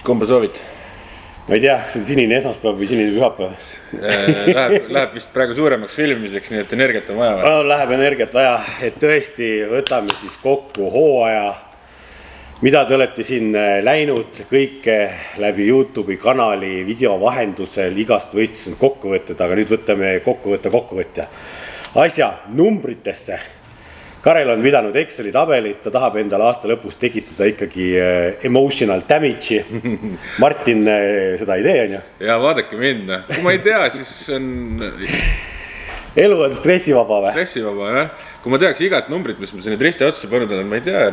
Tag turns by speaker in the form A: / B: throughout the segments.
A: Kumba soovid?
B: Ma ei tea, kas see on sinine esmaspäev või sinine pühapäev.
A: Läheb vist praegu suuremaks filmimiseks, nii et energiat on vaja.
B: Läheb energiat vaja, et tõesti võtame siis kokku hooaja, mida te olete siin läinud kõike läbi YouTube'i kanali video vahendusel, igast võistlusel kokkuvõtted, aga nüüd võtame kokkuvõtja asja numbritesse. Karel on pidanud Exceli tabelit, ta tahab endale aasta lõpus tekitada ikkagi emotional damage'i. Martin seda ei tee, on ju?
A: Ja vaadake minna. Kui ma ei tea, siis on...
B: Elu on stressivaba või?
A: Stressivaba, jah. Kui ma teaks igat numbrit, mis ma sinne drifti otsa pannud olen, ma ei tea.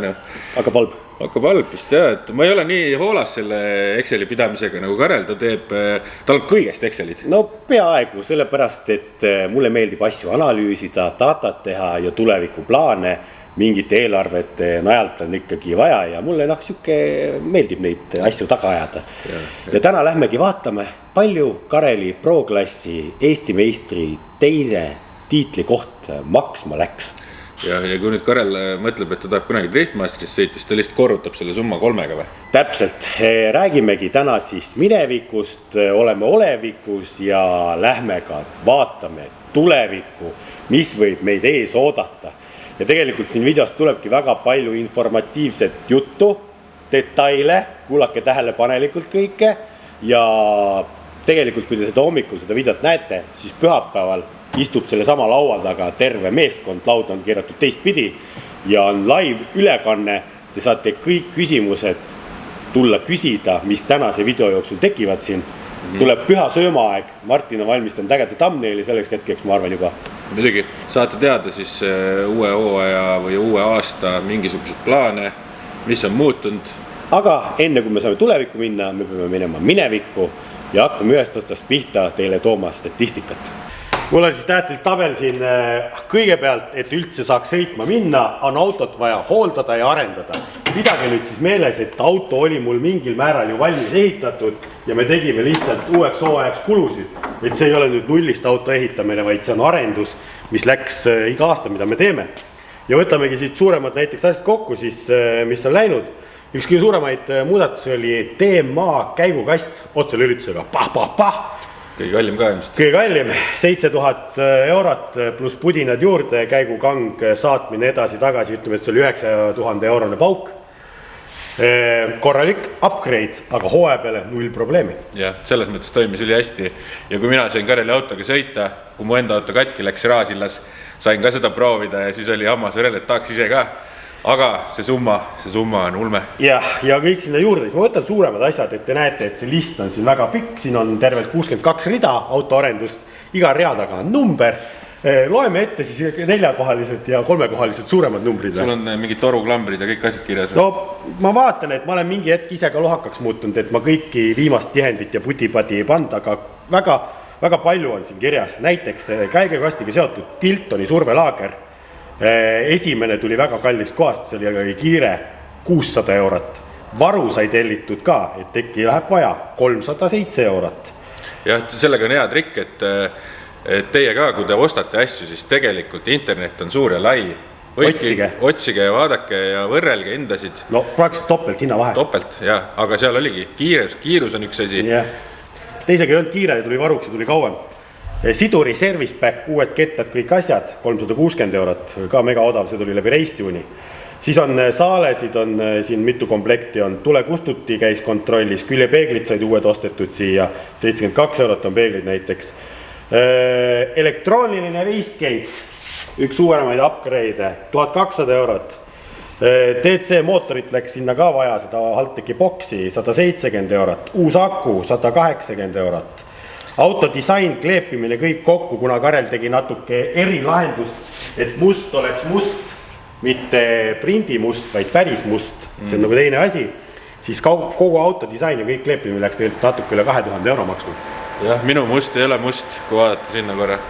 B: Hakkab halb.
A: Hakkab halb vist, jah. Et ma ei ole nii hoolas selle Exceli pidamisega nagu Karel. Tal on kõigest Excelid.
B: No peaaegu, sellepärast, et mulle meeldib asju analüüsida, datat teha ja tulevikuplaane. Mingite eelarvete najalt on ikkagi vaja ja mulle siuke meeldib neid asju taga ajada. Ja täna lähmegi vaatame, palju Kareli Pro-klassi Eesti meistri teine tiitli koht maksma läks.
A: Ja kui nüüd Karel mõtleb, et ta tahab kunagi Driftmasteris sõita, siis ta lihtsalt korrutab selle summa 3 või?
B: Täpselt, räägimegi täna siis minevikust, oleme olevikus ja lähme ka vaatame tulevikku, mis võib meid ees oodata. Ja tegelikult siin videos tulebki väga palju informatiivset juttu, detaile, kuulake tähelepanelikult kõike ja tegelikult, kui te seda hommikul seda videot näete, siis pühapäeval istub selle sama laua taga terve meeskond, laud on keeratud teistpidi ja on live ülekanne. Te saate kõik küsimused tulla küsida, mis tänase video jooksul tekivad siin. Tuleb püha söömaaeg, Martin on valmistanud ägeda thumbnaili selleks hetkeks, ma arvan juba.
A: Muidugi, saate teada siis uue hooaja või uue aasta mingisugused plaane, mis on muutunud.
B: Aga enne kui me saame tulevikku minna, me peame minema minevikku ja hakkame ühest otsast pihta teile tooma statistikat. Mul on siis tähtis tabel siin kõigepealt, et üldse saaks sõitma minna, on autot vaja hooldada ja arendada. Pidage nüüd siis meeles, et auto oli mul mingil määral ju valmis ehitatud ja me tegime lihtsalt uueks hooajaks kulusid. Et see ei ole nüüd nullist auto ehitamine, vaid see on arendus, mis läks iga aasta, mida me teeme. Ja võtamegi siit suuremad näiteks asjad kokku, siis, mis on läinud. Üks kõige suuremaid muudatusi oli DMA käigukast otselülitusega. Pah!
A: Kõige kallim ka ilmselt.
B: Kõige kallim, 7000 eurot pluss pudinad juurde, käigukang, saatmine edasi-tagasi, ütleme, et see oli 9000 eurone pauk. Korralik upgrade, aga hooaja peale 0 probleemi.
A: Jah, selles mõttes toimis üli hästi. Ja kui mina sain Kareli autoga sõita, kui mu enda auto katki läks Raasillas, sain ka seda proovida ja siis oli hammas verel, et tahaks ise ka. Aga see summa on ulme. Ja
B: kõik sinna juurde, siis ma võtan suuremad asjad, et te näete, et see list on siin väga pikk, siin on tervelt 62 rida autoarendust, iga rea taga on number. Loeme ette siis 4-kohalised ja 3-kohalised suuremad numbrid.
A: Sul on mingid toruklambrid ja kõik asjad kirjas?
B: No ma vaatan, et ma olen mingi hetk ise ka lohakaks muutunud, et ma kõiki viimast tihendit ja putipadi ei panda, aga väga palju on siin kirjas. Näiteks käigekastiga seotud Tiltoni survelaager. Esimene tuli väga kallis kohast, see oli kiire 600 eurot. Varu sai tellitud ka, et tekki läheb vaja 307 eurot.
A: Jah, sellega on hea trikk, et teie ka, kui te ostate asju, siis tegelikult internet on suur ja lai. Otsige ja vaadake ja võrrelge hindasid.
B: No praktiliselt topelt hinna vahe.
A: Topelt, jah, aga seal oligi kiirus on üks asi.
B: Teisega ei olnud kiire, tuli varuks ja tuli kauem. Siduri service pack, uued kettad, kõik asjad, 360 eurot, ka mega odav, see tuli läbi Racetune'i. Siis on saalesid, on siin mitu komplekti, on tulekustuti käis kontrollis, küljepeeglid said uued ostetud siia, 72 eurot on peeglid näiteks. Elektrooniline wastegate, üks suuremaid upgrade, 1200 eurot. DC mootorit läks sinna ka vaja, seda Halteki boksi, 170 eurot, uus aku, 180 eurot. Autodisain, kleepimine kõik kokku, kuna Karel tegi natuke erilahendust, et must oleks must, mitte prindi must, vaid päris must. See on nagu teine asi. Siis kogu autodisain ja kõik kleepimine läks tegelikult natuke üle 2000 euro maksma.
A: Jah, minu must ei ole must, kui vaadata sinna korra.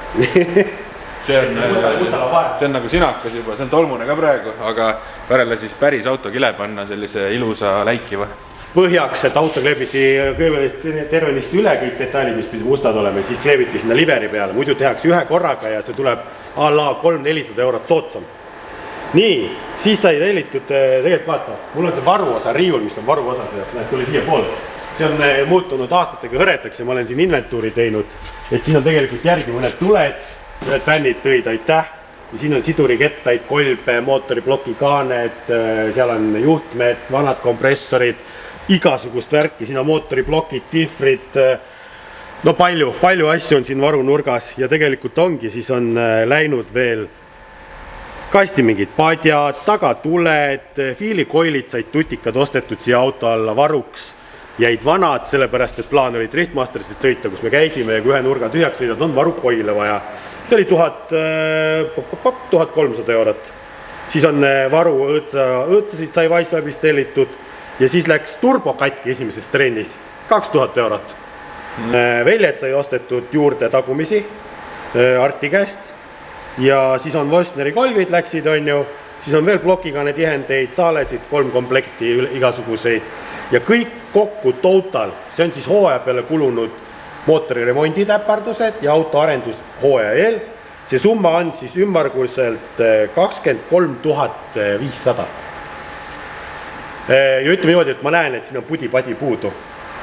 A: See on nagu sinakas juba, see on tolmune ka praegu, aga Karele siis päris autokile panna sellise ilusa läikiva.
B: Põhjaks, et auto kleebiti tervenist üle kõik detailid, mis pidi mustad olema, siis kleebiti sinna liveri peale. Muidu tehakse ühe korraga ja see tuleb a la 300-400 eurot sootsam. Nii, siis sai tellitud, tegelikult vaata, mul on see varuosa riiul, mis on varuosa, näed, tuli siia poole. see on muutunud aastatega hõredaks ja ma olen siin inventuuri teinud, et siin on tegelikult järgi mõned tuled, ühed fännid tõid, aitäh. Ja siin on sidurikettaid, kolbe, mootoribloki kaaned, seal on juhtmed, vanad kompressorid, igasugust värki, siin on mootoriblokid, difrid, no palju asju on siin varunurgas ja tegelikult ongi, siis on läinud veel kasti mingid padjad, tagatuled, fiilikoilid said tutikad ostetud siia auto alla varuks, jäid vanad, sellepärast et plaan oli Driftmasterist sõita, kus me käisime ja kui ühe nurga tühjaks sõidad, on varukoile vaja. See oli 1300 eurot. Siis on varu õõtsasid sai Wisewebist tellitud ja siis läks turbo katki esimeses trennis 2000 eurot. Veljet sai ostetud juurde tagumisi Arti käest ja siis on Vostneri kolvid läksid, on ju, siis on veel blokikane tihendeid, saalesid, 3 komplekti igasuguseid ja kõik kokku total, see on siis hooaja peale kulunud mootori remonditäpardused ja auto arendus hooaja eel. See summa on siis ümmarguselt 23 500. Ja ütleme niimoodi, et ma näen, et siin on pudi-padi puudu.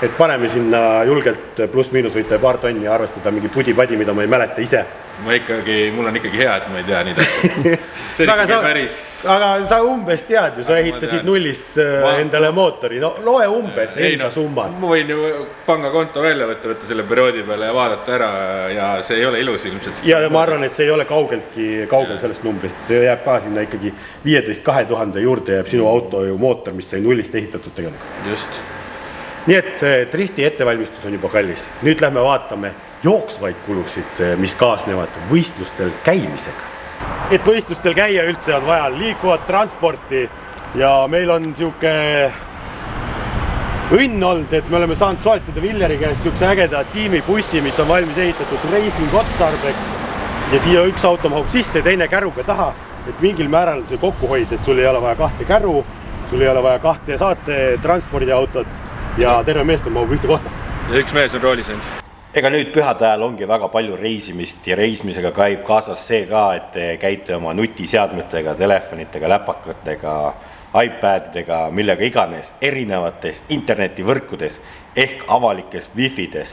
B: Et paneme sinna julgelt pluss-miinus võite paar tonni arvestada mingi pudi-padi, mida ma ei mäleta ise.
A: Mul on ikkagi hea, et ma ei tea nii täpselt. See on ikkagi päris...
B: Aga sa umbes tead ju, sa ehitasid nullist endale mootori. No loe umbes enda summad.
A: Ma võin ju pangakonto välja võtta selle perioodi peale ja vaadata ära ja see ei ole ilus ilmselt.
B: Ja ma arvan, et see ei ole kaugel sellest numbrist. Jääb ka sinna ikkagi 15-2000 juurde jääb sinu auto ju mootor, mis sai nullist ehitatud tegelikult.
A: Just.
B: Nii et drifti ettevalmistus on juba kallis. Nüüd lähme vaatame jooksvaid kulusid, mis kaasnevad võistlustel käimisega. Et võistlustel käia üldse on vaja liikuvat transporti ja meil on siuke õnn olnud, et me oleme saanud soetada Villeri käest siukse ägeda tiimibussi, mis on valmis ehitatud racing otstarbeks ja siia üks auto mahub sisse, teine käruga taha, et mingil määral see kokku hoida, et sul ei ole vaja 2 käru, sul ei ole vaja 2 saate transpordiautot ja terve meeskond mahub ühte kohta.
A: Ja üks mees on roolis end.
B: Ega nüüd pühade ajal ongi väga palju reisimist ja reismisega käib kaasas see ka, et te käite oma nutiseadmetega, telefonitega, läpakatega, iPadidega, millega iganes, erinevates internetivõrkudes ehk avalikes wifides.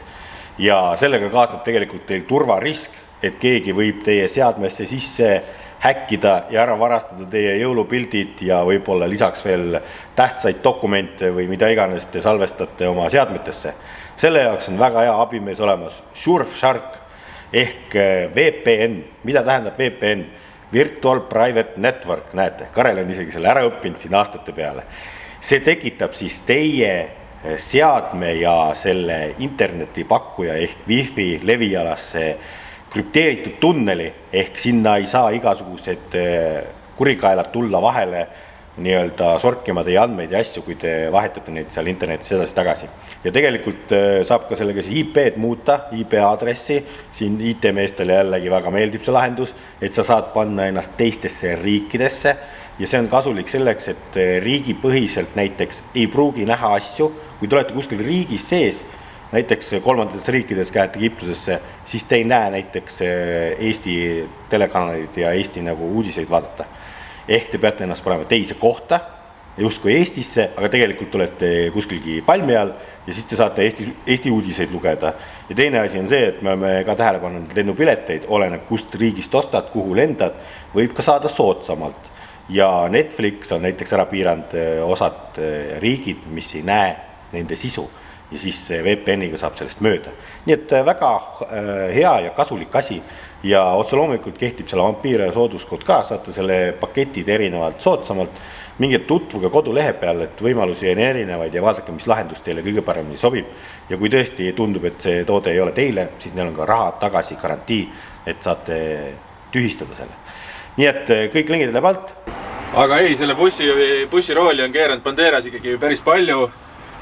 B: Ja sellega kaasneb tegelikult teil turvarisk, et keegi võib teie seadmesse sisse häkkida ja ära varastada teie jõulupildid ja võib-olla lisaks veel tähtsaid dokumente või mida iganes te salvestate oma seadmetesse. Selle jaoks on väga hea abimees olemas Surfshark ehk VPN. Mida tähendab VPN? Virtual Private Network, näete, Karel on isegi selle ära õppinud siin aastate peale. See tekitab siis teie seadme ja selle internetipakkuja ehk Wi-Fi levialasse krüpteeritud tunneli, ehk sinna ei saa igasugused kurikaelad tulla vahele nii-öelda sorkima teie andmeid ja asju, kui te vahetate neid seal internetis edasi tagasi. Ja tegelikult saab ka sellega siis IP-d muuta, IP-aadressi, siin IT-meestele jällegi väga meeldib see lahendus, et sa saad panna ennast teistesse riikidesse ja see on kasulik selleks, et riigipõhiselt näiteks ei pruugi näha asju, kui te olete kuskil riigis sees, näiteks kolmandates riikides käete Egiptusesse, siis te ei näe näiteks Eesti telekanalid ja Eesti nagu uudiseid vaadata. Ehk te peate ennast panema teise kohta, justkui Eestisse, aga tegelikult olete kuskilgi palmi all ja siis te saate Eesti uudiseid lugeda. Ja teine asi on see, et me oleme ka tähele pannud lennupileteid, oleneb kust riigist ostad, kuhu lendad, võib ka saada soodsamalt. Ja Netflix on näiteks ära piiranud osad riigid, mis ei näe nende sisu. Ja siis VPN-iga saab sellest mööda. Nii et väga hea ja kasulik asi ja otse loomulikult kehtib selle Vampiire sooduskood ka, saate selle paketid erinevalt soodsamalt, mingid tutvuge kodulehe peal, et võimalusi on erinevaid ja vaadake, mis lahendus teile kõige paremini sobib. Ja kui tõesti tundub, et see toode ei ole teile, siis neil on ka raha tagasi garantii, et saate tühistada selle. Nii et kõik lingid läheb alt.
A: Aga ei, selle bussirooli on keeranud Banderas ikkagi päris palju.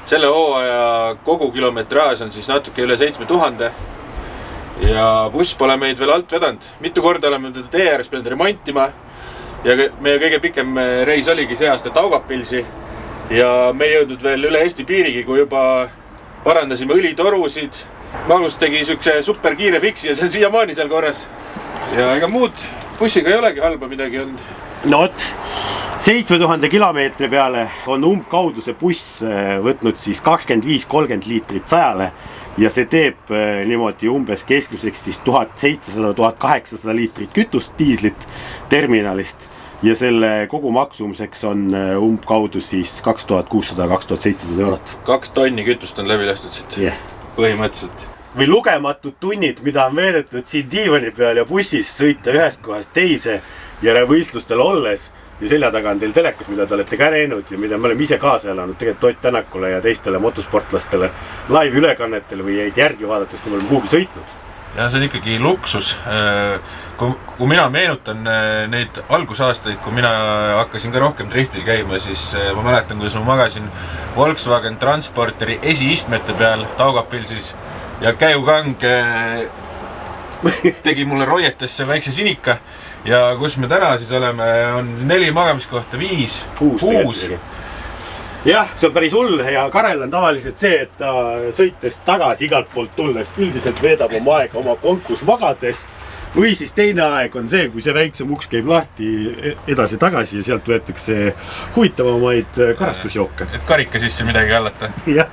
A: Selle hooaja kogu kilometraaž on siis natuke üle 7000 ja buss pole meid veel alt vedanud. Mitu korda oleme tee ääres pidanud remontima ja meie kõige pikem reis oligi see aasta Taugapilsi ja me ei jõudnud veel üle Eesti piirigi, kui juba parandasime õlitorusid. Magnus tegi sükse super kiire fiksi ja see on siiamaani seal korras. Ja ega muud bussiga ei olegi halba midagi olnud.
B: No, 7000 kilomeetri peale on umbkaudu see buss võtnud siis 25-30 liitrit 100-le ja see teeb niimoodi umbes keskmiseks siis 1700-1800 liitrit kütust diislit terminalist ja selle kogu maksumuseks on umbkaudu siis 2600-2700 eurot.
A: 2 tonni kütust on läbi lastud siit, põhimõtteliselt.
B: Või lugematud tunnid, mida on veedetud siin diivani peal ja bussis sõita ühest kohast teise ja võistlustel olles ja selja taga on teil telekas, mida te olete ka näinud ja mida me oleme ise kaasa elanud tegelikult Ott Tänakule ja teistele motosportlastele live-ülekannetel või jäid järgi vaadates, kui me oleme kuhugi sõitnud.
A: Ja see on ikkagi luksus. Kui mina meenutan neid algusaastaid, kui mina hakkasin ka rohkem driftil käima, siis ma mäletan, kuidas ma magasin Volkswagen Transporteri esiistmete peal Taugapil siis ja käjukang tegi mulle roietesse väikse sinika ja kus me täna siis oleme, on 4 magamiskohta, 5.
B: Jah, see on päris hull ja Karel on tavaliselt see, et ta sõites tagasi igalt poolt tulles üldiselt veedab oma aega oma konkus magades või siis teine aeg on see, kui see väiksem uks käib lahti edasi-tagasi ja sealt võetakse huvitavamaid karastusjooke.
A: Et karika sisse midagi hallata.
B: Jah.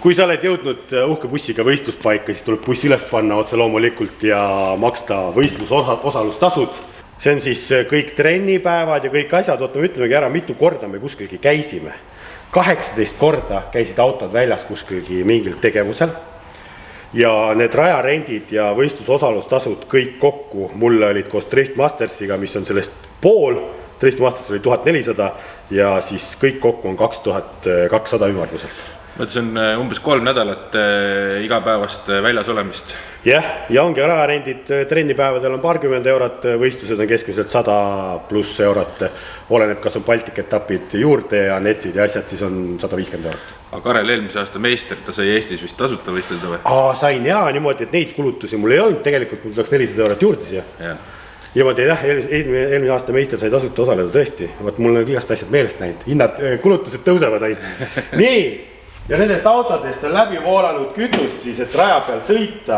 B: Kui sa oled jõudnud uhke bussiga võistluspaika, siis tuleb bussi üles panna otse loomulikult ja maksta võistlusosalustasud. See on siis kõik trennipäevad ja kõik asjad, me ütlemegi ära, mitu korda me kuskilgi käisime. 18 korda käisid autod väljas kuskilgi mingil tegevusel ja need rajarendid ja võistlusosalustasud kõik kokku mulle olid koos Drift Mastersiga, mis on sellest pool, Drift Masters oli 1400 ja siis kõik kokku on 2200 ümmarguselt.
A: See on umbes 3 nädalat igapäevast väljas olemist.
B: Jah, ja ongi rajarendid trennipäevadel on paarkümmend eurot, võistlused on keskmiselt 100+ eurot. Oleneb, kas on Baltic etapid juurde ja netsid ja asjad, siis on 150 eurot. Aga
A: Karel eelmise aasta meister, ta sai Eestis vist tasuta võistelda või?
B: Sain jaa, niimoodi, et neid kulutusi mul ei olnud, tegelikult mul tuleks 400 eurot juurde siia. Niimoodi jah, eelmise aasta meister sai tasuta osaleda tõesti, mul on igast asjad meelest näinud, hinnad, kulutused tõusevad ainult. Nii! Ja nendest autodest on läbi voolanud kütust siis, et raja peal sõita.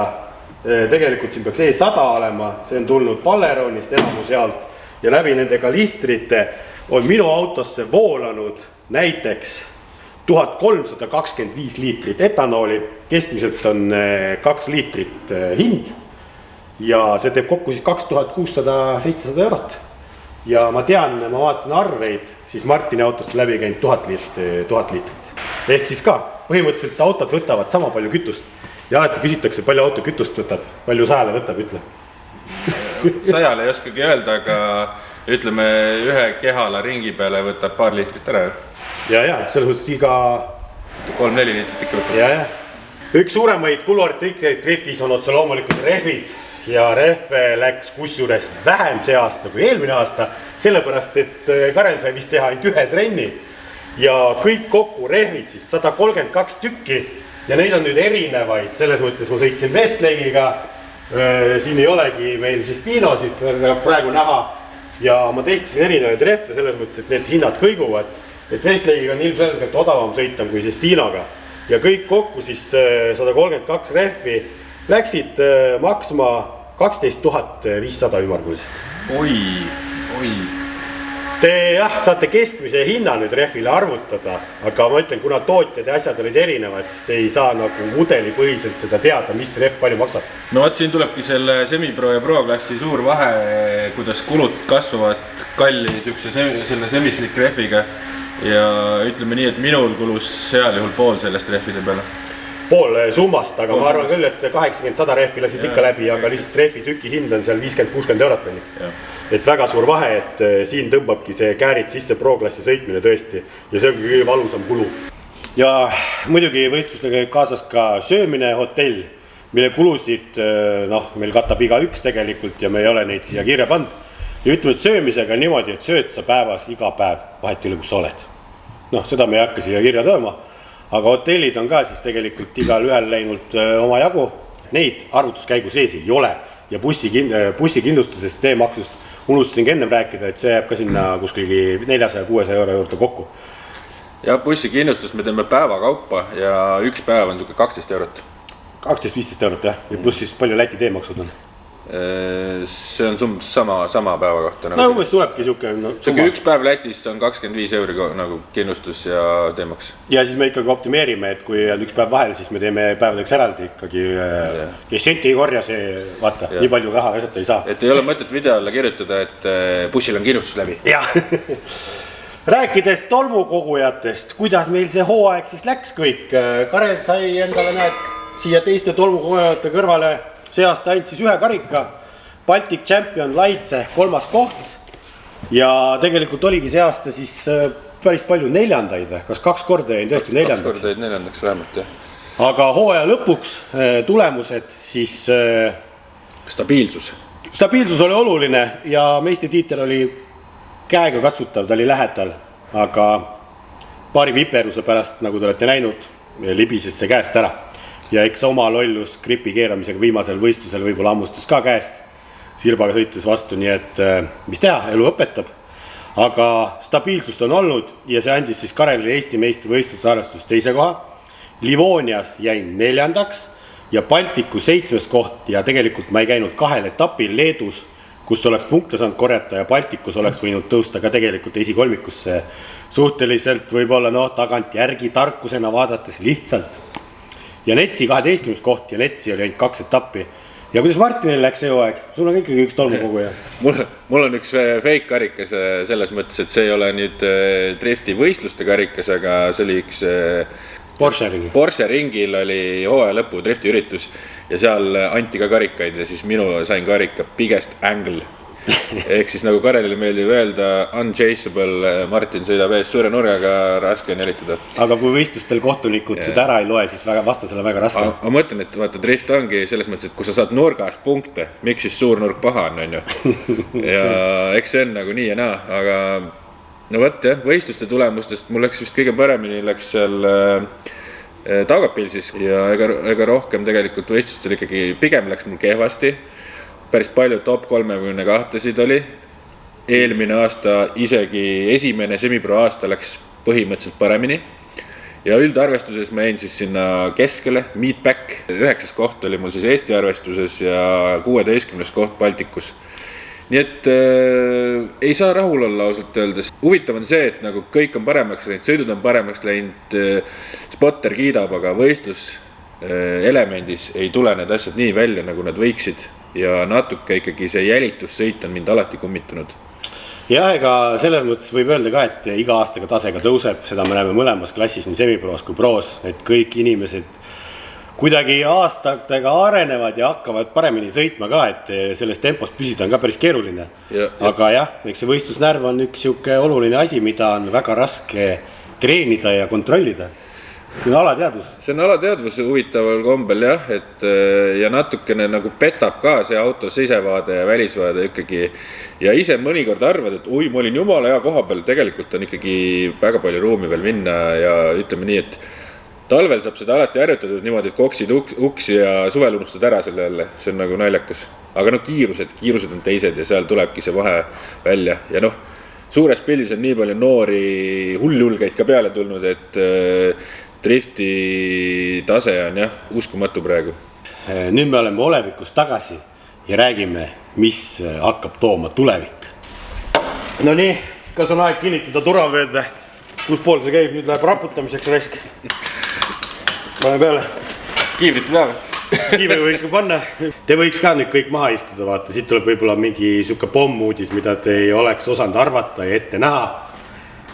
B: Tegelikult siin peaks E100 olema, see on tulnud Valeronist enamus jaalt ja läbi nende kalistrite on minu autosse voolanud näiteks 1325 liitrit etanooli, keskmiselt on 2 liitrit hind ja see teeb kokku siis 2600-700 eurot. Ja ma tean, ma vaatasin arveid, siis Martini autost läbi käinud 1000 liitrit. Ehk siis ka, põhimõtteliselt autod võtavad sama palju kütust ja alati küsitakse, palju auto kütust võtab, palju 100-le võtab, ütle.
A: 100-le ei oskagi öelda, aga ütleme ühe kehala ringi peale võtab paar liitrit ära.
B: Ja, selles mõttes iga
A: 3-4 liitrit ikka võtab.
B: Ja. Üks suuremaid kuluartikleid driftis on otse loomulikult rehvid ja rehve läks kusjuures vähem see aasta kui eelmine aasta, sellepärast, et Karel sai vist teha ainult ühe trenni ja kõik kokku rehvid siis 132 tükki ja neid on nüüd erinevaid, selles mõttes ma sõitsin Westlake'iga, siin ei olegi meil siis Dinosid praegu näha ja ma testisin erinevaid rehve selles mõttes, et need hinnad kõiguvad, et Westlake'iga on ilmselgelt odavam sõita kui siis Dinoga ja kõik kokku siis 132 rehvi läksid maksma 12 500 ümmarguliselt.
A: Oi.
B: Te jah, saate keskmise hinna nüüd rehvile arvutada, aga ma ütlen, kuna tootjad ja asjad olid erinevad, siis te ei saa nagu mudelipõhiselt seda teada, mis rehv palju maksab.
A: No siin tulebki selle semipro ja pro-klassi suur vahe, kuidas kulud kasvavad kalli selle semislik rehviga ja ütleme nii, et minul kulus heal juhul pool sellest rehvide peale.
B: Pool summast, aga ma arvan küll, et 80-100 rehvi lasid ikka läbi, aga lihtsalt rehvi tüki hind on seal 50-60 eurot oli. Et väga suur vahe, et siin tõmbabki see käärid sisse pro-klassi sõitmine tõesti ja see on kõige valusam kulu. Ja muidugi võistlusega kaasas ka söömine hotell, mille kulusid meil katab iga üks tegelikult ja me ei ole neid siia kirja pannud. Ja ütleme, et söömisega on niimoodi, et sööd sa päevas iga päev vahet üle, kus sa oled. Seda me ei hakka siia kirja tõema. Aga hotellid on ka siis tegelikult igal ühel läinud oma jagu. Neid arvutuskäigu sees ei ole ja bussikindlustusest teemaksust unustasin ennem rääkida, et see jääb ka sinna kuskilgi 400-600 euro juurde kokku.
A: Ja bussikindlustus me teeme päeva kaupa ja üks päev on 12 eurot.
B: 12-15 eurot jah, ja pluss siis palju Läti teemaksud on.
A: See on sama päeva kohta.
B: No umbes tulebki siuke
A: üks päev Lätist on 25 euri nagu kindlustus ja teemaks.
B: Ja siis me ikkagi optimeerime, et kui on üks päev vahel, siis me teeme päevadeks eraldi ikkagi, kes senti ei korja, see vaata, nii palju raha asjata ei saa.
A: Et ei ole mõtet video alla kirjutada, et bussil on kindlustus läbi.
B: Jah. Rääkides tolmukogujatest, kuidas meil see hooaeg siis läks kõik. Karel sai endale näed siia teiste tolmukogujate kõrvale. See aasta ainult siis ühe karika, Baltic Champion Laitse 3. koht ja tegelikult oligi see aasta siis päris palju neljandaid või, kas 2 korda jäin tõesti neljandaks?
A: 2 korda jäid neljandaks vähemalt, jah.
B: Aga hooaja lõpuks tulemused siis... Stabiilsus oli oluline ja meistritiitel oli käega katsutav, ta oli lähedal, aga paari viperuse pärast, nagu te olete näinud, libises see käest ära. Ja eks oma lollus gripi keeramisega viimasel võistlusel võib-olla ammustus ka käest Sirbaga sõites vastu, nii et mis teha, elu õpetab. Aga stabiilsust on olnud ja see andis siis Karelile Eesti meistrivõistluse arvestus 2. koha. Livonias jäin 4. ja Baltiku 7. koht ja tegelikult ma ei käinud 2 etapil Leedus, kus oleks punkte saanud korjata ja Baltikus oleks võinud tõusta ka tegelikult esikolmikusse suhteliselt võib-olla tagant järgi tarkusena vaadates lihtsalt. Ja Netsi 12. koht ja Netsi oli ainult 2 etappi. Ja kuidas Martinil läks see hooaeg? Sul on ikkagi üks tolmukoguja.
A: Mul on üks fake karikas selles mõttes, et see ei ole nüüd drifti võistluste karikas, aga see oli üks Porsche ringil oli hooaja lõpu drifti üritus ja seal anti ka karikaid ja siis minu sain karika Biggest Angle. Ehk siis nagu Karelile meeldib öelda unchaseable, Martin sõidab ees suure nurgaga, raske on jälitada. Aga
B: kui võistlustel kohtunikud seda ära ei loe, siis vastasele väga raske.
A: Ma mõtlen, et vaata drift ongi selles mõttes, et kui sa saad nurgast punkte, miks siis suur nurg paha on ju. Ja eks see on nagu nii ja naa, aga no võt jah, võistluste tulemustest mul läks vist kõige paremini läks seal Taugapilsis ja ega rohkem tegelikult võistlustel ikkagi pigem läks mul kehvasti. Päris palju top 32-sid oli. Eelmine aasta isegi esimene semipro aasta läks põhimõtteliselt paremini. Ja üldarvestuses ma jäin siis sinna keskele, meetback. 9. koht oli mul siis Eesti arvestuses ja 16. koht Baltikus. Nii et ei saa rahul olla ausalt öeldes. Huvitav on see, et nagu kõik on paremaks läinud, sõidud on paremaks läinud, spotter kiidab, aga võistlus elemendis ei tule need asjad nii välja, nagu nad võiksid. Ja natuke ikkagi see jälitussõit on mind alati kummitanud.
B: Ja ega selles mõttes võib öelda ka, et iga aastaga tasega tõuseb, seda me näeme mõlemas klassis, nii semiproos kui proos, et kõik inimesed kuidagi aastatega arenevad ja hakkavad paremini sõitma ka, et selles tempos püsida on ka päris keeruline. Aga jah, eks see võistlusnärv on üks siuke oluline asi, mida on väga raske treenida ja kontrollida. See on alateadvus.
A: See on alateadvus huvitaval kombel jah, et ja natukene nagu petab ka see auto sisevaade ja välisvaade ikkagi. Ja ise mõnikord arvad, et oi, ma olin jumala hea koha peal, tegelikult on ikkagi väga palju ruumi veel minna ja ütleme nii, et talvel saab seda alati harjutatud niimoodi, et koksid uksi ja suvel unustad ära selle jälle, see on nagu naljakas. Aga kiirused on teised ja seal tulebki see vahe välja ja suures pildis on nii palju noori hullulgeid ka peale tulnud, et drifti tase on jah, uskumatu praegu.
B: Nüüd me oleme olevikus tagasi ja räägime, mis hakkab tooma tulevik. No nii, kas on aeg kinnitada turvavööd või? Kus pool see käib? Nüüd läheb raputamiseks raisk. Pane peale.
A: Kiivrit peale.
B: Kiivri võiks ka panna. Te võiks ka nüüd kõik maha istuda, vaata. Siit tuleb võib-olla mingi siuke pommuudis, mida te ei oleks osanud arvata ja ette näha.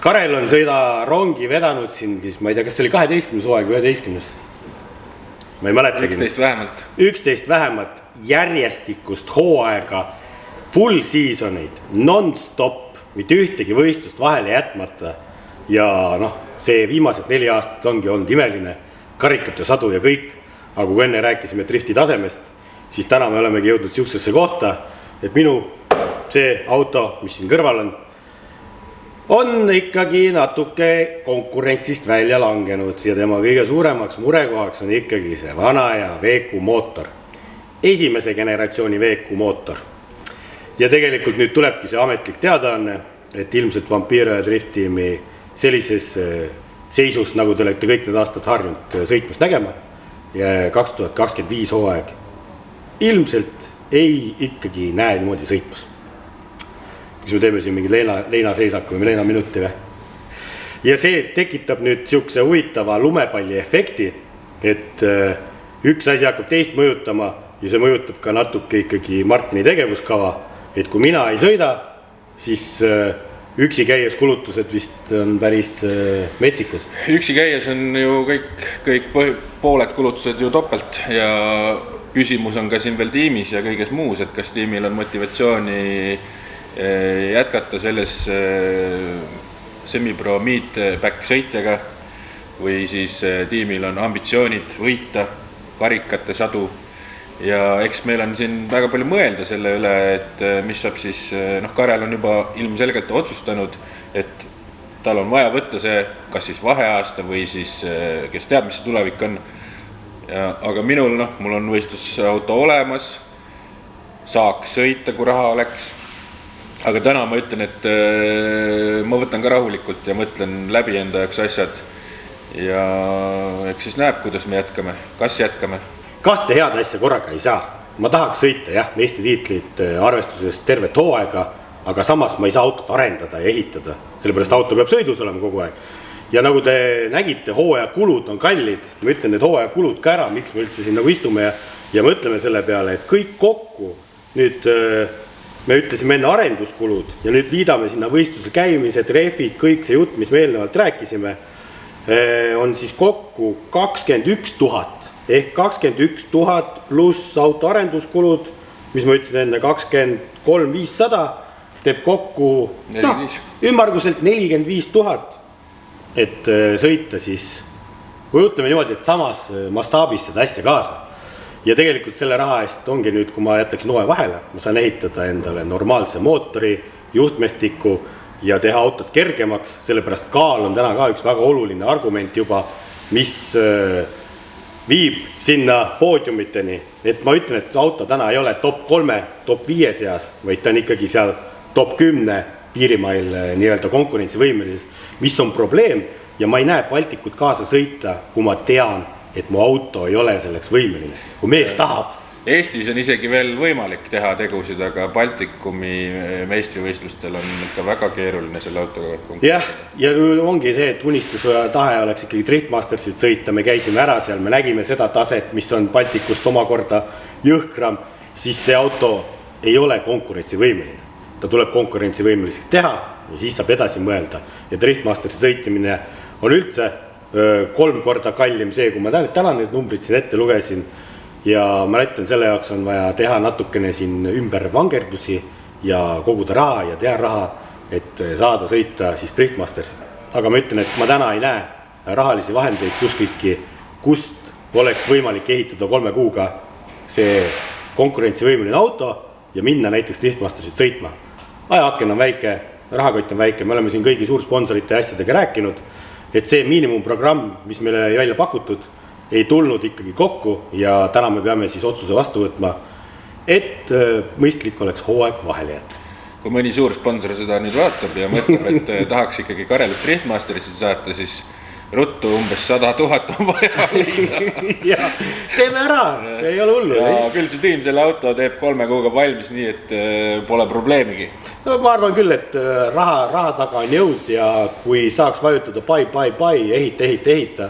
B: Karel on sõida rongi vedanud siin, ma ei tea, kas see oli 12. hooaeg või 11. Ma ei mäletagi.
A: 11 vähemalt.
B: 11 vähemalt järjestikust hooaega, full seasoneid, non-stop, mitte ühtegi võistlust vahele jätmata. Ja see viimased 4 aastat ongi olnud imeline, karikat ja sadu ja kõik. Aga kui enne rääkisime drifti tasemest, siis täna me olemegi jõudnud siuksesse kohta, et minu see auto, mis siin kõrval on ikkagi natuke konkurentsist välja langenud ja tema kõige suuremaks murekohaks on ikkagi see vana ja VQ mootor. Esimese generatsiooni VQ mootor. Ja tegelikult nüüd tulebki see ametlik teadaanne, et ilmselt Vampiro ja Drift Teami sellises seisus, nagu te olete kõik need aastad harjunud sõitmas nägema ja 2025 hooaeg ilmselt ei ikkagi näe niimoodi sõitmas. Kas me teeme siin mingi leinaseisaku või leinaminuti või? Ja see tekitab nüüd siukse huvitava lumepalli efekti, et üks asi hakkab teist mõjutama ja see mõjutab ka natuke ikkagi Martini tegevuskava, et kui mina ei sõida, siis üksi käies kulutused vist on päris metsikud.
A: Üksi käies on ju kõik pooled kulutused ju topelt ja küsimus on ka siin veel tiimis ja kõiges muus, et kas tiimil on motivatsiooni jätkata selles semipro meetback sõitjaga või siis tiimil on ambitsioonid võita karikate sadu ja eks meil on siin väga palju mõelda selle üle, et mis saab siis, Karel on juba ilmselgelt otsustanud, et tal on vaja võtta see kas siis vaheaasta või siis kes teab, mis see tulevik on. Aga minul, mul on võistlusauto olemas, saaks sõita, kui raha oleks. Aga täna ma ütlen, et ma võtan ka rahulikult ja mõtlen läbi enda jaoks asjad ja eks siis näeb, kuidas me jätkame, kas jätkame.
B: Kahte head asja korraga ei saa. Ma tahaks sõita jah, Eesti tiitlit arvestuses tervet hooaega, aga samas ma ei saa autot arendada ja ehitada, sellepärast auto peab sõidus olema kogu aeg. Ja nagu te nägite, hooaja kulud on kallid, ma ütlen need hooaja kulud ka ära, miks me üldse siin nagu istume ja mõtleme selle peale, et kõik kokku nüüd me ütlesime enne arenduskulud ja nüüd liidame sinna võistluse käimised, rehvid, kõik see jutt, mis me eelnevalt rääkisime, on siis kokku 21 000 ehk 21 000 pluss auto arenduskulud, mis ma ütlesin enne 23 500, teeb kokku ümmarguselt 45 000, et sõita siis, kui ütleme niimoodi, et samas mastaabis seda asja kaasa. Ja tegelikult selle raha eest ongi nüüd, kui ma jätaksin hooaja vahele, ma saan ehitada endale normaalse mootori, juhtmestiku ja teha autot kergemaks, sellepärast kaal on täna ka üks väga oluline argument juba, mis viib sinna poodiumiteni. Et ma ütlen, et auto täna ei ole top 3, top 5 seas, vaid ta on ikkagi seal top 10 piirimail nii-öelda konkurentsivõimelisest, mis on probleem ja ma ei näe Baltikut kaasa sõita, kui ma tean, et mu auto ei ole selleks võimeline, kui mees tahab.
A: Eestis on isegi veel võimalik teha tegusid, aga Baltikumi meistrivõistlustel on ikka väga keeruline selle autoga konkureerida.
B: Jah, ja ongi see, et unistus tahe oleks ikkagi Driftmastersit sõita, me käisime ära seal, me nägime seda taset, mis on Baltikust omakorda jõhkram, siis see auto ei ole konkurentsivõimeline. Ta tuleb konkurentsivõimeliseks teha ja siis saab edasi mõelda. Ja Driftmastersi sõitimine on üldse 3 korda kallim see, kui ma täna need numbrid siin ette lugesin ja ma näitan, selle jaoks on vaja teha natukene siin ümber vangerdusi ja koguda raha ja teha raha, et saada sõita siis Driftmasters. Aga ma ütlen, et ma täna ei näe rahalisi vahendeid kuskiltki, kust oleks võimalik ehitada 3 kuuga see konkurentsivõimeline auto ja minna näiteks Driftmastersit sõitma. Ajaaken on väike, rahakott on väike, me oleme siin kõigi suursponsorite asjadega rääkinud, et see miinimumprogramm, mis meile välja pakutud, ei tulnud ikkagi kokku ja täna me peame siis otsuse vastu võtma, et mõistlik oleks hooaeg vahele jätta.
A: Kui mõni suur sponsor seda nüüd vaatab ja mõtleb, et tahaks ikkagi Karelit Driftmasterisse saata, siis ruttu umbes 100 000 on vaja
B: ja, teeme ära, ei ole hullu.
A: Ja küll see tiim selle auto teeb 3 kuuga valmis, nii et pole probleemigi.
B: No, ma arvan küll, et raha taga on jõud ja kui saaks vajutada pai, ehita.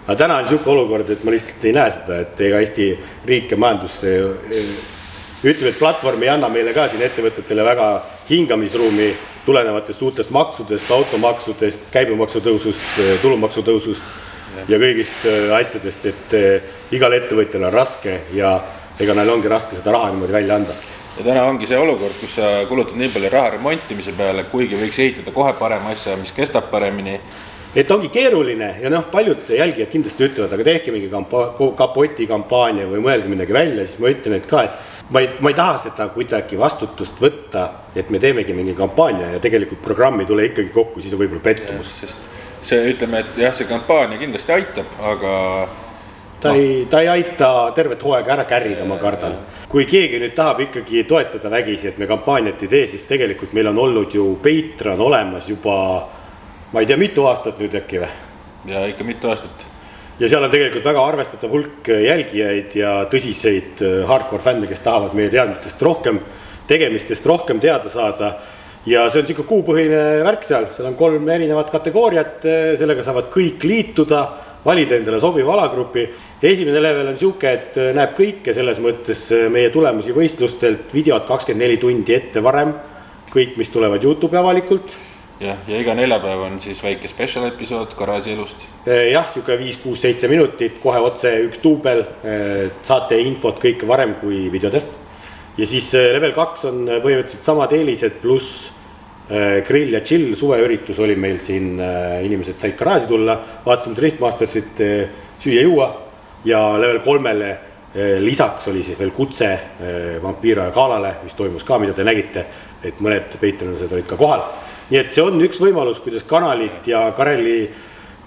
B: Aga täna on niisugune olukord, et ma lihtsalt ei näe seda, et ega Eesti riik ja majandus ütleb, et platvorm ei anna meile ka siin ettevõtetele väga hingamisruumi tulenevatest uutest maksudest, automaksudest, käibemaksutõusust, tulumaksutõusust ja kõigist asjadest, et igal ettevõtjal on raske ja ega neil ongi raske seda raha niimoodi välja anda.
A: Ja täna ongi see olukord, kus sa kulutad nii palju raha remontimise peale, kuigi võiks ehitada kohe parem asja, mis kestab paremini.
B: Et ongi keeruline ja paljud jälgijad kindlasti ütlevad, aga tehke mingi kapoti kampaania või mõelge midagi välja, siis ma ütlen, et ka, et ma ei taha seda kuidagi vastutust võtta, et me teemegi mingi kampaania ja tegelikult programmi tule ikkagi kokku, siis on võib-olla pettumus.
A: Sest see ütleme, et jah, see kampaania kindlasti aitab, aga
B: ta ei aita tervet hooaega ära kärrida, ma kardan. Kui keegi nüüd tahab ikkagi toetada vägisi, et me kampaaniat ei tee, siis tegelikult meil on olnud ju Patreon olemas juba, ma ei tea, mitu aastat nüüd äkki või?
A: Ja ikka mitu aastat.
B: ja seal on tegelikult väga arvestatav hulk jälgijaid ja tõsiseid hardcore fände, kes tahavad meie teadmistest rohkem, tegemistest rohkem teada saada. Ja see on siuke kuupõhine värk seal on 3 erinevat kategooriat, sellega saavad kõik liituda, valida endale sobiva alagrupi. Esimene level on siuke, et näeb kõike selles mõttes meie tulemusi võistlustelt, videod 24 tundi ette varem, kõik, mis tulevad YouTube avalikult.
A: Ja iga neljapäev on siis väike special episood Garaaži elust.
B: Jah, siuke 5, 6, 7 minutit, kohe otse üks duubel, saate infot kõike varem kui videodest. Ja siis level 2 on põhimõtteliselt samad eelised pluss grill ja chill suveüritus oli meil siin, inimesed said Garaaži tulla, vaatasime Driftmastersit süüa-juua ja level 3-le lisaks oli siis veel kutse Vampiro ja Kaalale, mis toimus ka, mida te nägite, et mõned Patreonased olid ka kohal. Nii et see on üks võimalus, kuidas kanalit ja Kareli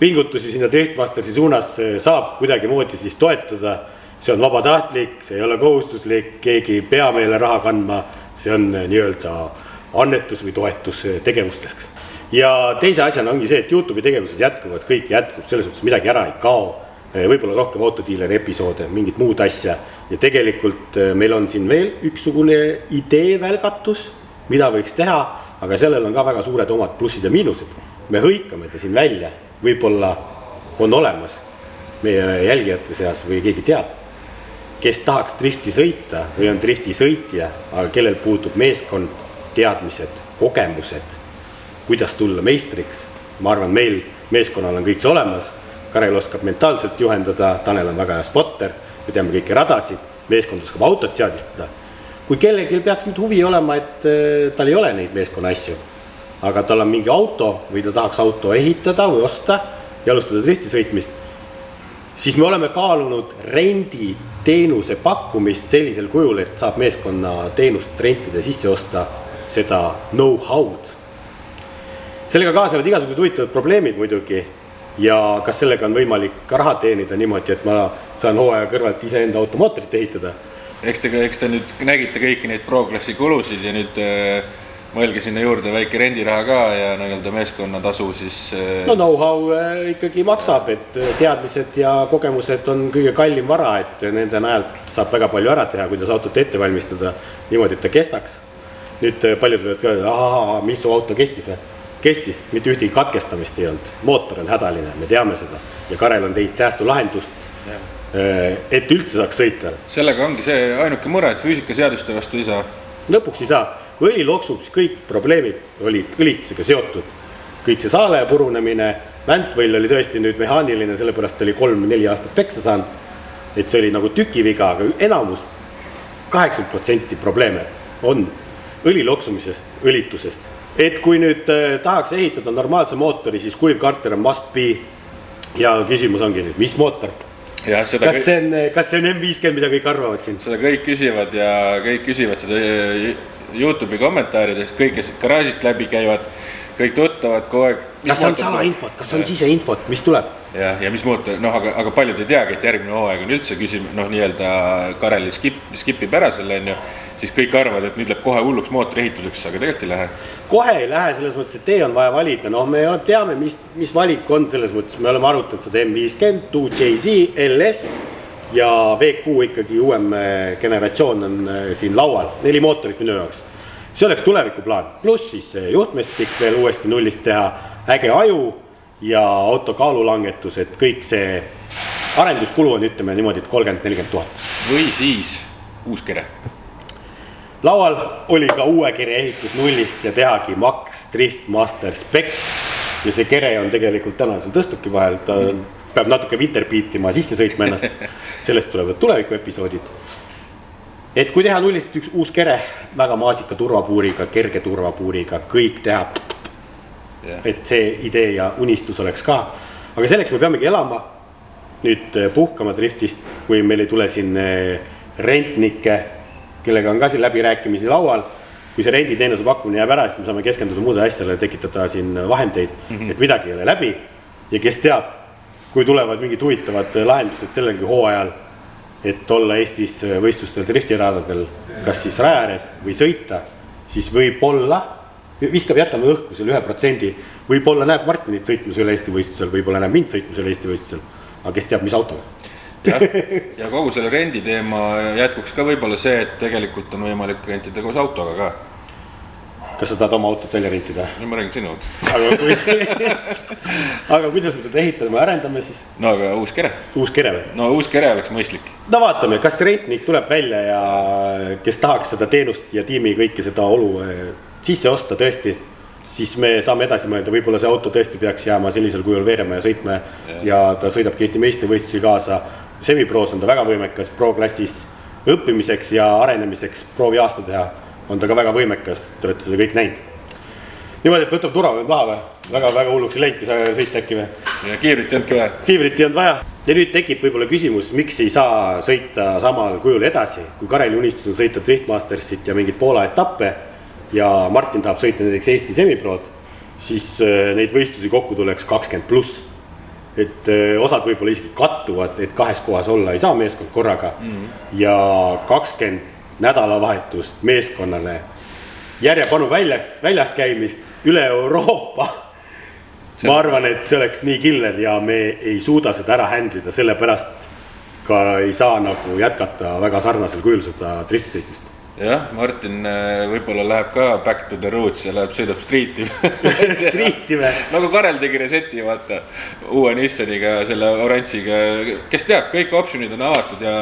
B: pingutusi sinna Driftmastersi suunas saab kuidagi moodi siis toetada. See on vabatahtlik, see ei ole kohustuslik, keegi ei pea meile raha kandma, see on nii-öelda annetus või toetus tegevusteks. Ja teise asjana ongi see, et YouTube'i tegevused jätkuvad, kõik jätkub, selles mõttes midagi ära ei kao. Võib-olla rohkem autodiileri episoode, mingit muud asja. Ja tegelikult meil on siin veel üksugune idee välgatus, mida võiks teha, aga sellel on ka väga suured omad plussid ja miinused. Me hõikame ta siin välja, võib-olla on olemas meie jälgijate seas või keegi teab, kes tahaks drifti sõita või on drifti sõitja, aga kellel puutub meeskond, teadmised, kogemused, kuidas tulla meistriks. Ma arvan, meil meeskonnal on kõik see olemas, Karel oskab mentaalselt juhendada, Tanel on väga hea spotter, me teame kõiki radasid, meeskond oskab autot seadistada. Kui kellelgi peaks nüüd huvi olema, et tal ei ole neid meeskonna asju, aga tal on mingi auto või ta tahaks auto ehitada või osta ja alustada drifti sõitmist, siis me oleme kaalunud rendi teenuse pakkumist sellisel kujul, et saab meeskonna teenust rentida sisse osta seda know-how'd. Sellega kaasnevad igasugused huvitavad probleemid muidugi ja kas sellega on võimalik ka raha teenida niimoodi, et ma saan hooaja kõrvalt iseenda automootorit ehitada.
A: Eks te nüüd nägite kõiki neid pro-klassi kulusid ja nüüd mõelge sinna juurde väike rendiraha ka ja nii-öelda meeskonna tasu siis...
B: No know-how ikkagi maksab, et teadmised ja kogemused on kõige kallim vara, et nende najalt saab väga palju ära teha, kuidas autot ette valmistada niimoodi, et ta kestaks. Nüüd paljud võivad ka, mis su auto kestis või? Kestis, mitte ühtegi katkestamist ei olnud. Mootor on hädaline, me teame seda ja Karel on teinud säästu lahendust. Et üldse saaks sõita.
A: Sellega ongi see ainuke mõre, et füüsikaseaduste vastu ei saa.
B: Lõpuks ei saa. Kui õli loksub, siis kõik probleemid olid õlitusega seotud. Kõik see saale purunemine, väntvõll oli tõesti nüüd mehaaniline, sellepärast oli 3-4 aastat peksa saanud. Et see oli nagu tükiviga, aga enamus 80% probleeme on õli loksumisest, õlitusest. Et kui nüüd tahaks ehitada normaalse mootori, siis kuivkarter on must be ja küsimus ongi nüüd, mis mootor?
A: Ja
B: kas see on M50, mida kõik arvavad siin?
A: Seda kõik küsivad ja kõik küsivad seda YouTube'i kommentaarides, kõik, kes Garaasist läbi käivad, kõik tuttavad kogu aeg.
B: Kas on salainfot, kas on siseinfot, mis tuleb?
A: Ja mis mootor, aga paljud ei teagi, et järgmine hooaeg on üldse nii-öelda Kareli skipib ära selle, siis kõik arvavad, et nüüd läheb kohe hulluks mootorehituseks, aga tegelikult ei lähe.
B: Kohe ei lähe selles mõttes, et tee on vaja valida. Me teame, mis valik on selles mõttes. Me oleme arutanud seda M50, 2JZ, LS ja VQ ikkagi uuem generatsioon on siin laual. 4 mootorit minu jaoks. See oleks tulevikuplaan. Pluss siis juhtmestik veel uuesti nullist teha, äge aju ja auto kaalulangetus, et kõik see arenduskulu on ütleme niimoodi, et 30-40 000.
A: Või siis uus kere.
B: Laual oli ka uue kere ehitus nullist ja tehagi Max Driftmaster Spec ja see kere on tegelikult tänasel tõstuki vahel, ta peab natuke winterbeatima sisse sõitma ennast, sellest tulevad tuleviku episoodid. Et kui teha nullist üks uus kere, väga maasika turvapuuriga, kerge turvapuuriga, kõik teha, et see idee ja unistus oleks ka, aga selleks me peamegi elama, nüüd puhkama driftist, kui meil ei tule siin rentnikke, kellega on ka siin läbirääkimisi laual, kui see renditeenuse pakkumine jääb ära, siis me saame keskenduda muude asjale, tekitada siin vahendeid, et midagi ei ole läbi ja kes teab, kui tulevad mingid huvitavad lahendused sellelgi hooajal, et olla Eestis võistlustel driftiradadel, kas siis raja ääres või sõita, siis võib-olla, viskab jätame õhku selle 1%, võib-olla näeb Martinit sõitmus üle Eesti võistlusel, võib-olla näeb mind sõitmus üle Eesti võistlusel, aga kes teab, mis autoga.
A: Ja kogu selle rendi teema jätkuks ka võib-olla see, et tegelikult on võimalik rentida koos autoga ka.
B: Kas sa tahad oma autot välja rentida?
A: No ma räägin sinu autost.
B: Aga kuidas me teda ehitame, arendame siis?
A: No aga uus kere.
B: Uus kere või?
A: No uus kere oleks mõistlik.
B: No vaatame, kas rentnik tuleb välja ja kes tahaks seda teenust ja tiimi kõike seda olu sisse osta tõesti, siis me saame edasi mõelda, võib-olla see auto tõesti peaks jääma sellisel kujul veerema ja sõitma ja ta sõidabki Eesti meistrivõistlusi kaasa. Semiproos on ta väga võimekas pro-klassis õppimiseks ja arenemiseks proovi aasta teha. On ta ka väga võimekas, te olete seda kõik näinud. Niimoodi, et võtab turvameid maha või? Väga hulluks ei läinki sõita äkki või?
A: Ja kiivrit ei olnud vaja.
B: Kiivrit ei olnud vaja. Ja nüüd tekib võib-olla küsimus, miks ei saa sõita samal kujul edasi, kui Kareli unistus on sõita Driftmastersit ja mingid Poola etappe ja Martin tahab sõita näiteks Eesti semiprood, siis neid võistlusi kokku tuleks 20+. Et osad võib-olla isegi kattuvad, et kahes kohas olla ei saa meeskond korraga ja 20 nädalavahetust meeskonnale järjepanu väljas käimist üle Euroopa. Ma arvan, et see oleks nii killer ja me ei suuda seda ära händlida, sellepärast ka ei saa nagu jätkata väga sarnasel kujul seda driftisõitmist.
A: Jah, Martin võib-olla läheb ka back to the roots ja läheb sõidab streeti.
B: Streeti või?
A: Nagu Karel tegi reseti, vaata, uue Nissaniga, selle oranžiga. Kes teab, kõik optionid on avatud ja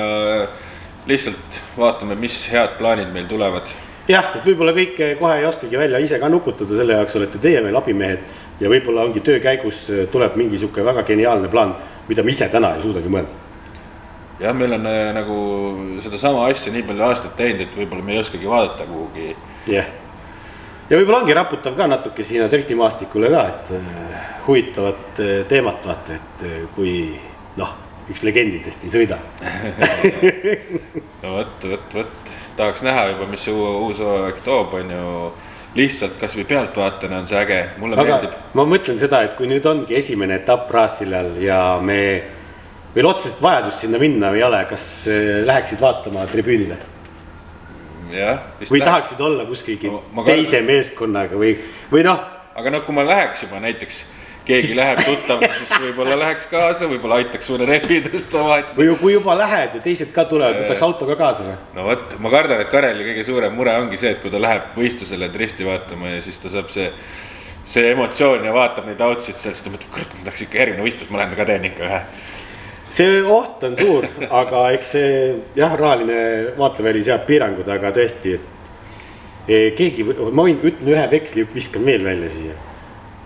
A: lihtsalt vaatame, mis head plaanid meil tulevad.
B: Jah, et võib-olla kõik kohe ei oskagi välja ise ka nuputada, selle jaoks olete teie meil abimehed ja võib-olla ongi töö käigus tuleb mingi siuke väga geniaalne plaan, mida me ise täna ei suudagi mõelda.
A: Jah, meil on nagu seda sama asja nii palju aastaid teinud, et võib-olla me ei oskagi vaadata kuhugi.
B: Jah. Ja võib-olla ongi raputav ka natuke siin driftimaastikule ka, et huvitavat teemat vaata, et kui üks legendidest ei sõida.
A: No võt. Tahaks näha juba, mis see uus hooaeg toob, on ju lihtsalt kas või pealtvaatena on see äge, mulle meeldib.
B: Ma mõtlen seda, et kui nüüd ongi esimene etapp Raasillal ja meil otsest vajadust sinna minna ei ole, kas läheksid vaatama tribüünile?
A: Jah.
B: Või tahaksid olla kuskilgi teise meeskonnaga või noh.
A: Aga kui ma läheks juba näiteks, keegi läheb tuttav, siis võib-olla läheks kaasa, võib-olla aitaks sulle rehvi tõsta.
B: Või kui juba lähed ja teised ka tulevad, võtaks auto ka kaasa või?
A: No võt, ma kardan, et Kareli kõige suurem mure ongi see, et kui ta läheb võistlusele drifti vaatama ja siis ta saab see emotsioon ja vaatab neid outsid seal, siis ta mõtleb, kurat, ma tahaks ikka järgmine võistlus, ma lähen ka teen ikka ühe.
B: See oht on suur, aga eks see rahaline vaateväli seab piirangud, aga tõesti ma ütlen ühe veksli, viskan veel välja siia.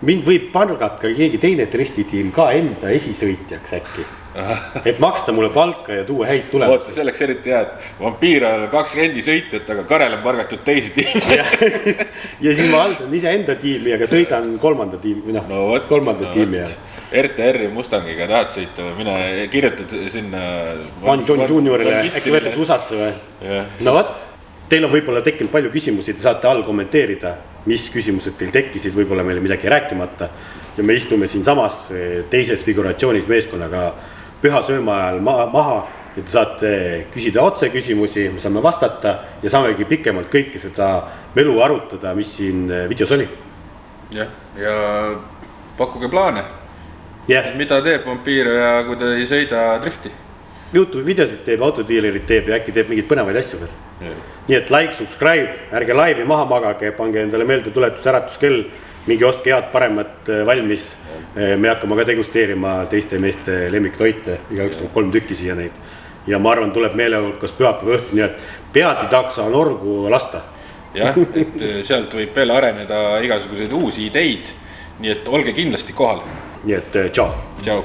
B: Mind võib palgata ka keegi teine driftitiim ka enda esisõitjaks äkki. Et maksta mulle palka ja tuua häid tulemusi.
A: Oota, selleks eriti hea, et Vampiiril on 2 rendisõitjat, aga Karel on palgatud teisi tiimi.
B: Ja siis ma haldan ise enda tiimi, aga sõidan kolmanda tiimi. tiimi.
A: RTR-i Mustangiga tahad sõita või mine kirjutad sinna
B: Van John Juniorile, äkki võetakse USA-sse või? No võt, teil on võib-olla tekkinud palju küsimusi, te saate all kommenteerida, mis küsimused teil tekkisid, võib-olla meile midagi rääkimata. Ja me istume siin samas teises figuratsioonis meeskonnaga püha sööma ajal maha ja te saate küsida otse küsimusi, me saame vastata ja saamegi pikemalt kõike seda melu arutada, mis siin videos oli.
A: Ja pakkuge plaane. Mida teeb Vampiir ja kui ta ei sõida drifti?
B: YouTube videosid teeb, autodiilerid teeb ja äkki teeb mingid põnevaid asju veel. Nii et like, subscribe, ärge laivi maha magage, pange endale meelde tuletus, äratuskell, mingi ostke head paremat valmis. Me hakkame ka degusteerima teiste meeste lemmiktoite, igaüks 3 tükki siia neid. Ja ma arvan, tuleb meelehulkas pühapäeva õhtu, nii et pead ei taksa norgu lasta.
A: Jah, et sealt võib veel areneda igasuguseid uusi ideid, nii et olge kindlasti kohal.
B: Nii et tšau.
A: Tšau.